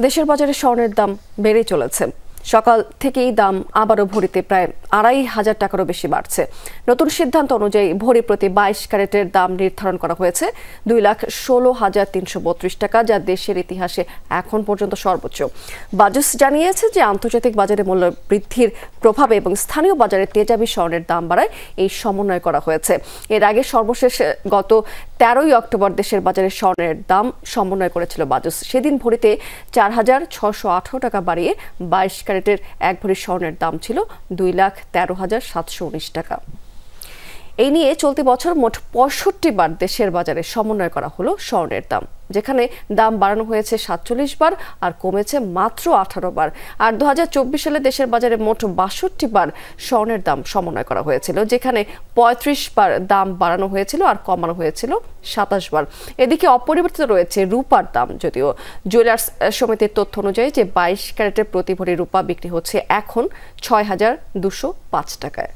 দেশের বাজারে স্বর্ণের দাম বেড়ে চলেছে। সকাল থেকেই দাম আবারও ভরিতে প্রায় ২৫০০ টাকারও বেশি বাড়ছে। নতুন সিদ্ধান্ত অনুযায়ী ভরি প্রতি ২২ ক্যারেটের দাম নির্ধারণ করা হয়েছে ২,১৬,৩৩২ টাকা, যা দেশের ইতিহাসে এখন পর্যন্ত সর্বোচ্চ। বাজুস জানিয়েছে যে আন্তর্জাতিক বাজারে মূল্য বৃদ্ধির প্রভাবে এবং স্থানীয় বাজারে তেজাবি স্বর্ণের দাম বাড়ায় এই সমন্বয় করা হয়েছে। এর আগে সর্বশেষ গত ১৩ই অক্টোবর দেশের বাজারে স্বর্ণের দাম সমন্বয় করেছিল বাজুস। সেদিন ভরিতে ৪,৬১৮ টাকা বাড়িয়ে ২২ ক্যারেটের এক ভরি স্বর্ণের দাম ছিল ২,১৩,৭১৯ টাকা। এই নিয়ে চলতি বছর মোট ৬৫ বার দেশের বাজারে সমন্বয় করা হলো স্বর্ণের দাম, যেখানে দাম বাড়ানো হয়েছে ৪৭ বার আর কমেছে মাত্র ১৮ বার। আর ২০২৪ সালে দেশের বাজারে মোট ৬২ বার স্বর্ণের দাম সমন্বয় করা হয়েছিল, যেখানে ৩৫ বার দাম বাড়ানো হয়েছিল আর কমানো হয়েছিল ২৭ বার। এদিকে অপরিবর্তিত রয়েছে রূপার দাম, যদিও জুয়েলার্স সমিতির তথ্য অনুযায়ী যে ২২ ক্যারেটের প্রতি ভরি রূপা বিক্রি হচ্ছে এখন ৬,২০৫ টাকায়।